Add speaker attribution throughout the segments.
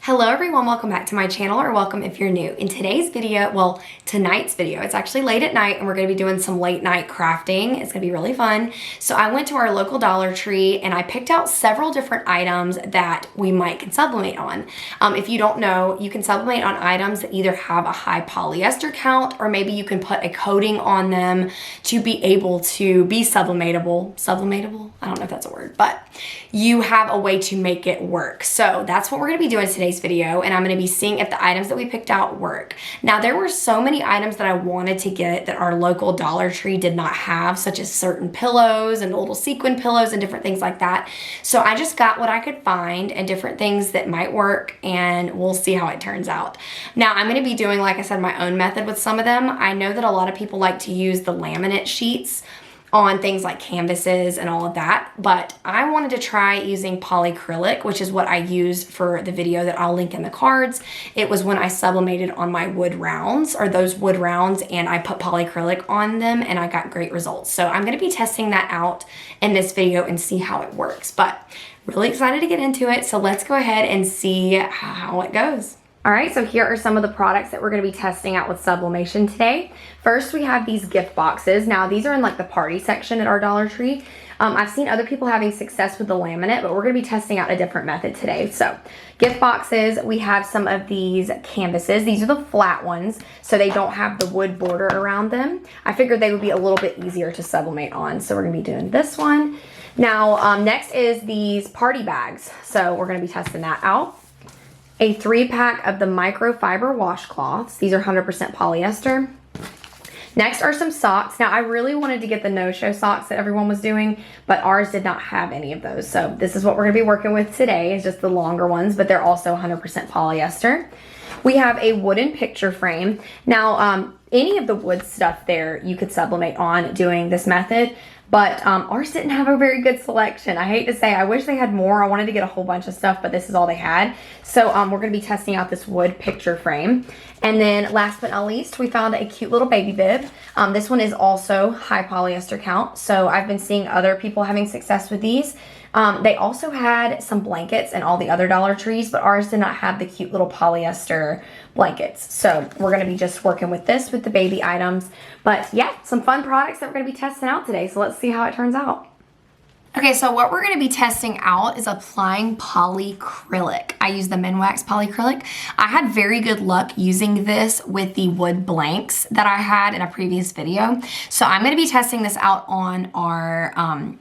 Speaker 1: Hello everyone, welcome back to my channel, or welcome if you're new. In today's video, well, tonight's video, it's actually late at night and we're gonna be doing some late night crafting. It's gonna be really fun. So I went to our local Dollar Tree and I picked out several different items that we can sublimate on. If you don't know, you can sublimate on items that either have a high polyester count or maybe you can put a coating on them to be able to be sublimatable. Sublimatable? I don't know if that's a word, but you have a way to make it work. So that's what we're gonna be doing today's video, and I'm going to be seeing if the items that we picked out work. Now there were so many items that I wanted to get that our local Dollar Tree did not have, such as certain pillows and little sequin pillows and different things like that. So I just got what I could find and different things that might work, and we'll see how it turns out. Now I'm going to be doing, like I said, my own method with some of them. I know that a lot of people like to use the laminate sheets on things like canvases and all of that, but I wanted to try using polyacrylic, which is what I used for the video that I'll link in the cards. It was when I sublimated on my wood rounds, or those wood rounds, and I put polyacrylic on them and I got great results. So I'm gonna be testing that out in this video and see how it works, but really excited to get into it. So let's go ahead and see how it goes. All right, so here are some of the products that we're gonna be testing out with sublimation today. First, we have these gift boxes. Now, these are in like the party section at our Dollar Tree. I've seen other people having success with the laminate, but we're gonna be testing out a different method today. So, gift boxes, we have some of these canvases. These are the flat ones, so they don't have the wood border around them. I figured they would be a little bit easier to sublimate on, so we're gonna be doing this one. Now, next is these party bags. So we're gonna be testing that out. A 3-pack of the microfiber washcloths. These are 100% polyester. Next are some socks. Now I really wanted to get the no-show socks that everyone was doing, but ours did not have any of those. So this is what we're gonna be working with today, is just the longer ones, but they're also 100% polyester. We have a wooden picture frame. Now, any of the wood stuff there you could sublimate on doing this method, but ours didn't have a very good selection. I hate to say, I wish they had more. I wanted to get a whole bunch of stuff, but this is all they had. So we're gonna be testing out this wood picture frame. And then last but not least, we found a cute little baby bib. This one is also high polyester count. So I've been seeing other people having success with these. They also had some blankets in all the other Dollar Trees, but ours did not have the cute little polyester blankets. So we're gonna be just working with this with the baby items. But yeah, some fun products that we're gonna be testing out today. So let's see how it turns out. Okay, so what we're gonna be testing out is applying polyacrylic. I use the Minwax polyacrylic. I had very good luck using this with the wood blanks that I had in a previous video. So I'm gonna be testing this out on our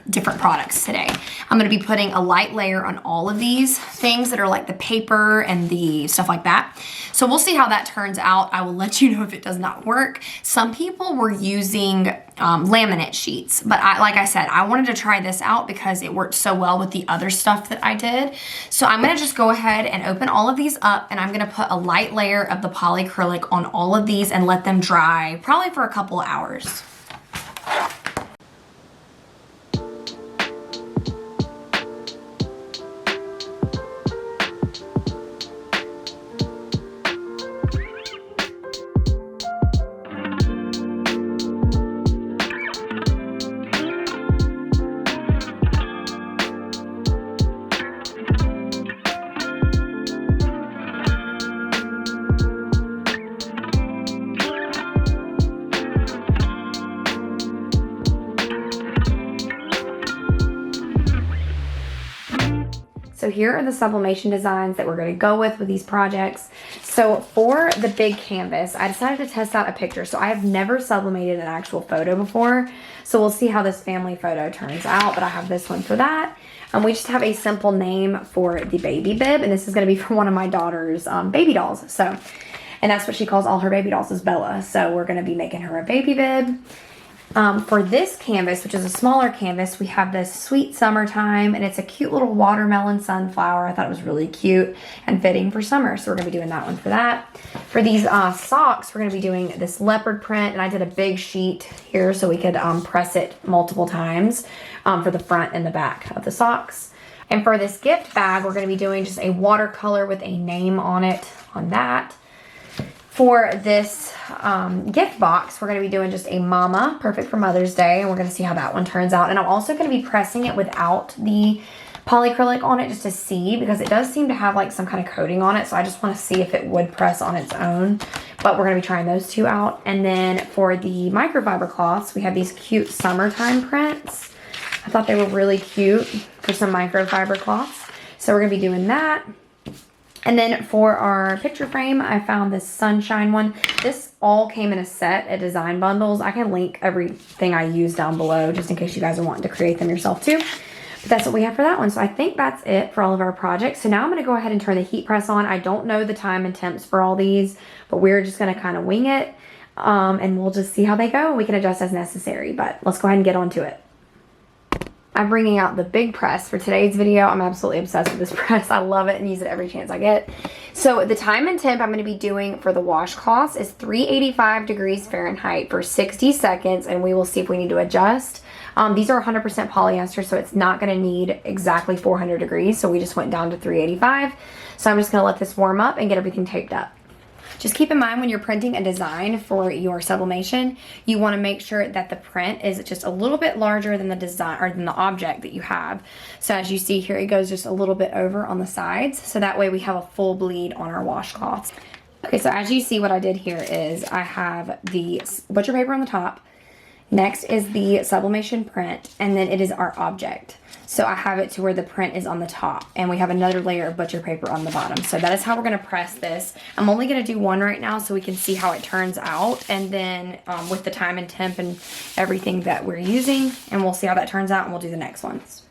Speaker 1: different products today. I'm gonna be putting a light layer on all of these things that are like the paper and the stuff like that. So we'll see how that turns out. I will let you know if it does not work. Some people were using laminate sheets, but like I said, I wanted to try this out because it worked so well with the other stuff that I did. So I'm gonna just go ahead and open all of these up, and I'm gonna put a light layer of the polyacrylic on all of these and let them dry probably for a couple of hours. So here are the sublimation designs that we're going to go with these projects. So for the big canvas, I decided to test out a picture. So I have never sublimated an actual photo before. So we'll see how this family photo turns out, but I have this one for that. And we just have a simple name for the baby bib, and this is going to be for one of my daughter's baby dolls. So, and that's what she calls all her baby dolls, is Bella. So we're going to be making her a baby bib. For this canvas, which is a smaller canvas, we have this Sweet Summertime, and it's a cute little watermelon sunflower. I thought it was really cute and fitting for summer, so we're going to be doing that one for that. For these socks, we're going to be doing this leopard print, and I did a big sheet here so we could press it multiple times for the front and the back of the socks. And for this gift bag, we're going to be doing just a watercolor with a name on it on that. For this gift box, we're going to be doing just a mama, perfect for Mother's Day, and we're going to see how that one turns out. And I'm also going to be pressing it without the polyacrylic on it just to see, because it does seem to have like some kind of coating on it. So I just want to see if it would press on its own. But we're going to be trying those two out. And then for the microfiber cloths, we have these cute summertime prints. I thought they were really cute for some microfiber cloths. So we're going to be doing that. And then for our picture frame, I found this sunshine one. This all came in a set at Design Bundles. I can link everything I use down below just in case you guys are wanting to create them yourself too. But that's what we have for that one. So I think that's it for all of our projects. So now I'm going to go ahead and turn the heat press on. I don't know the time and temps for all these, but we're just going to kind of wing it. And we'll just see how they go. We can adjust as necessary, but let's go ahead and get onto it. I'm bringing out the big press for today's video. I'm absolutely obsessed with this press. I love it and use it every chance I get. So the time and temp I'm going to be doing for the washcloths is 385 degrees Fahrenheit for 60 seconds, and we will see if we need to adjust. These are 100% polyester, so it's not going to need exactly 400 degrees. So we just went down to 385. So I'm just going to let this warm up and get everything taped up. Just keep in mind when you're printing a design for your sublimation, you want to make sure that the print is just a little bit larger than the design or than the object that you have. So as you see here, it goes just a little bit over on the sides. So that way we have a full bleed on our washcloths. Okay, so as you see, what I did here is I have the butcher paper on the top. Next is the sublimation print, and then it is our object. So I have it to where the print is on the top, and we have another layer of butcher paper on the bottom. So that is how we're going to press this. I'm only going to do one right now so we can see how it turns out, and then with the time and temp and everything that we're using, and we'll see how that turns out, and we'll do the next ones.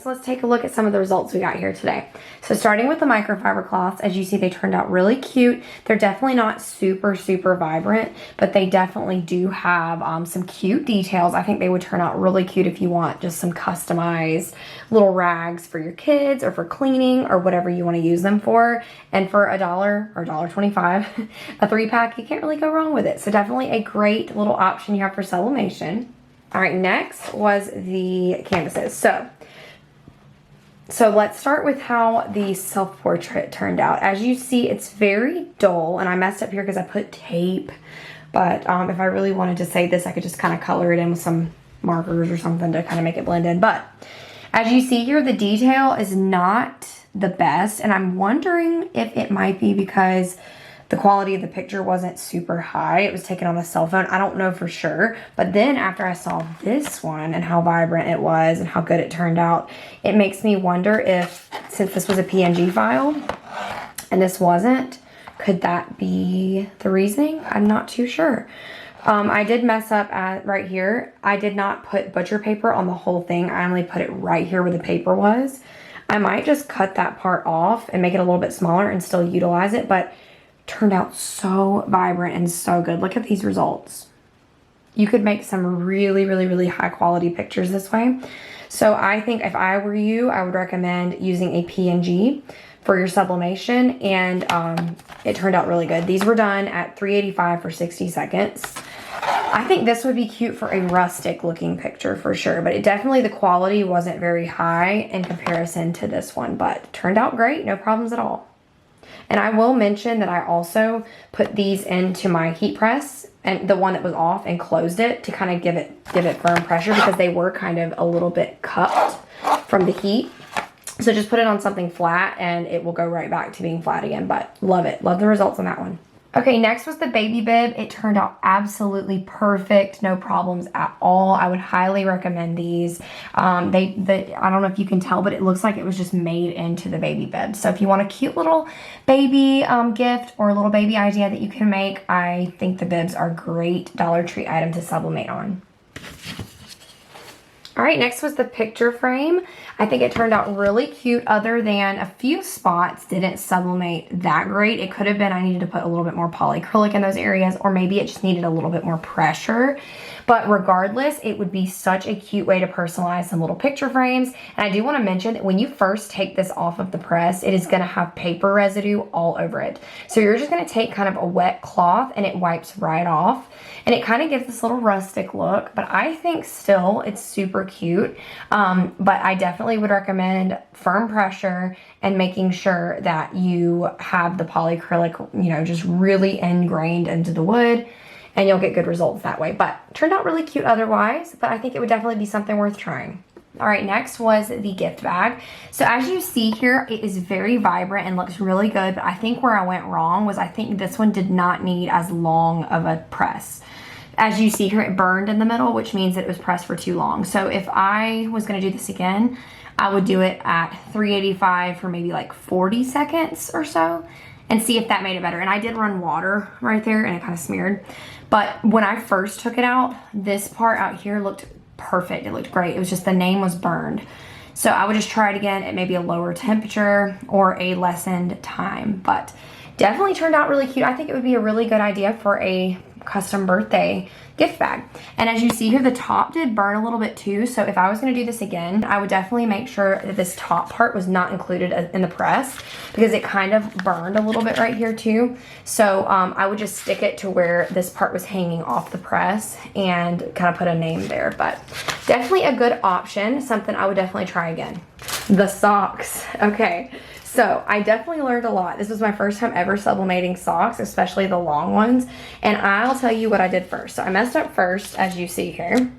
Speaker 1: Let's take a look at some of the results we got here today. So starting with the microfiber cloths, as you see, they turned out really cute. They're definitely not super vibrant, but they definitely do have some cute details. I think they would turn out really cute if you want just some customized little rags for your kids or for cleaning or whatever you want to use them for. And for $1 or $1.25, a 3-pack, you can't really go wrong with it. So definitely a great little option you have for sublimation. All right, next was the canvases. So let's start with how the self-portrait turned out. As you see, it's very dull, and I messed up here because I put tape, but if I really wanted to say this, I could just kind of color it in with some markers or something to kind of make it blend in. But as you see here, the detail is not the best, and I'm wondering if it might be because the quality of the picture wasn't super high. It was taken on the cell phone. I don't know for sure. But then after I saw this one and how vibrant it was and how good it turned out, it makes me wonder if, since this was a PNG file and this wasn't, could that be the reasoning? I'm not too sure. I did mess up right here. I did not put butcher paper on the whole thing. I only put it right here where the paper was. I might just cut that part off and make it a little bit smaller and still utilize it, but turned out so vibrant and so good. Look at these results. You could make some really high quality pictures this way. So I think if I were you, I would recommend using a PNG for your sublimation, and it turned out really good. These were done at 385 for 60 seconds. I think this would be cute for a rustic looking picture for sure, but it definitely, the quality wasn't very high in comparison to this one, but turned out great, no problems at all. And I will mention that I also put these into my heat press, and the one that was off, and closed it to kind of give it firm pressure because they were kind of a little bit cupped from the heat. So just put it on something flat and it will go right back to being flat again, but love it. Love the results on that one. Okay, next was the baby bib. It turned out absolutely perfect, no problems at all. I would highly recommend these. I don't know if you can tell, but it looks like it was just made into the baby bib. So if you want a cute little baby gift or a little baby idea that you can make, I think the bibs are a great Dollar Tree item to sublimate on. All right, next was the picture frame. I think it turned out really cute, other than a few spots didn't sublimate that great. It could have been I needed to put a little bit more polyacrylic in those areas, or maybe it just needed a little bit more pressure. But regardless, it would be such a cute way to personalize some little picture frames. And I do want to mention that when you first take this off of the press, it is going to have paper residue all over it. So you're just going to take kind of a wet cloth and it wipes right off. And it kind of gives this little rustic look, but I think still it's super cute. But I definitely would recommend firm pressure and making sure that you have the polyacrylic, you know, just really ingrained into the wood, and you'll get good results that way. But turned out really cute otherwise, but I think it would definitely be something worth trying. All right, next was the gift bag. So as you see here, it is very vibrant and looks really good, but I think where I went wrong was I think this one did not need as long of a press. As you see here, it burned in the middle, which means that it was pressed for too long. So if I was gonna do this again, I would do it at 385 for maybe like 40 seconds or so and see if that made it better. And I did run water right there and it kind of smeared. But when I first took it out, this part out here looked perfect. It looked great. It was just the name was burned. So I would just try it again at maybe a lower temperature or a lessened time. But definitely turned out really cute. I think it would be a really good idea for a custom birthday gift bag. And as you see here, the top did burn a little bit too. So if I was going to do this again, I would definitely make sure that this top part was not included in the press, because it kind of burned a little bit right here too. So I would just stick it to where this part was hanging off the press and kind of put a name there. But definitely a good option, something I would definitely try again. The socks. Okay. So I definitely learned a lot. This was my first time ever sublimating socks, especially the long ones. And I'll tell you what I did first. So I messed up first, as you see here.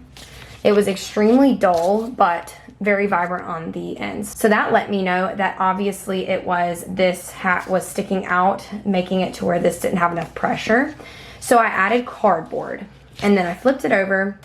Speaker 1: It was extremely dull, but very vibrant on the ends. So that let me know that obviously it was, this hat was sticking out, making it to where this didn't have enough pressure. So I added cardboard, and then I flipped it over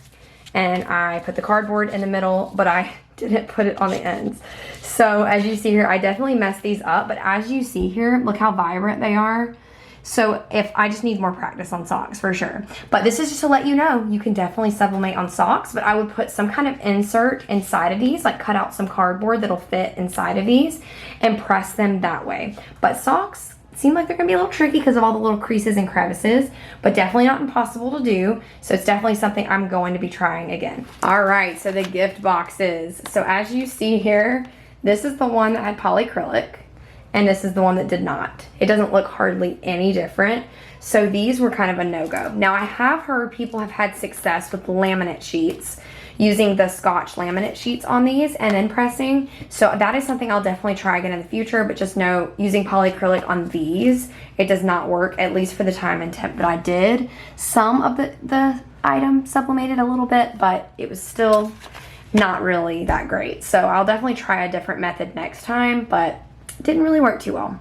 Speaker 1: and I put the cardboard in the middle, but I didn't put it on the ends. So as you see here, I definitely messed these up, but as you see here, look how vibrant they are. So if I just need more practice on socks for sure. But this is just to let you know, you can definitely sublimate on socks, but I would put some kind of insert inside of these, like cut out some cardboard that'll fit inside of these and press them that way. But socks seem like they're gonna be a little tricky because of all the little creases and crevices, but definitely not impossible to do. So it's definitely something I'm going to be trying again. All right, so the gift boxes. So as you see here, this is the one that had polyacrylic, and this is the one that did not. It doesn't look hardly any different. So these were kind of a no-go. Now I have heard people have had success with laminate sheets, using the Scotch laminate sheets on these and then pressing. So that is something I'll definitely try again in the future, but just know using polyacrylic on these, it does not work, at least for the time and temp that I did. Some of the item sublimated a little bit, but it was still not really that great. So I'll definitely try a different method next time, but it didn't really work too well.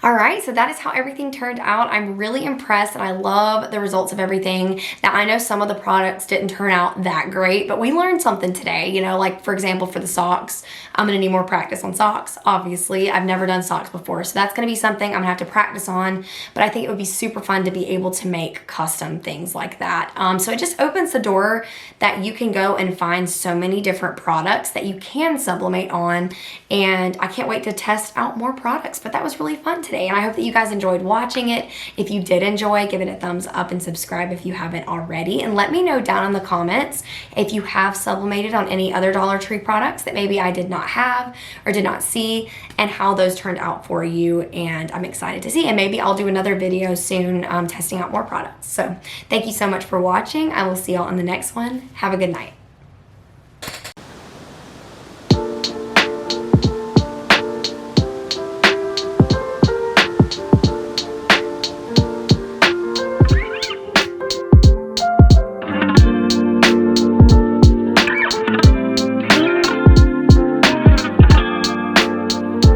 Speaker 1: All right, so that is how everything turned out. I'm really impressed and I love the results of everything. Now, I know some of the products didn't turn out that great, but we learned something today. You know, like for example, for the socks, I'm gonna need more practice on socks. Obviously, I've never done socks before, so that's gonna be something I'm gonna have to practice on, but I think it would be super fun to be able to make custom things like that. So it just opens the door that you can go and find so many different products that you can sublimate on, and I can't wait to test out more products, but that was really fun today, and I hope that you guys enjoyed watching it. If you did enjoy, give it a thumbs up and subscribe if you haven't already, and let me know down in the comments if you have sublimated on any other Dollar Tree products that maybe I did not have or did not see, and how those turned out for you. And I'm excited to see, and maybe I'll do another video soon testing out more products. So thank you so much for watching. I will see y'all in the next one. Have a good night.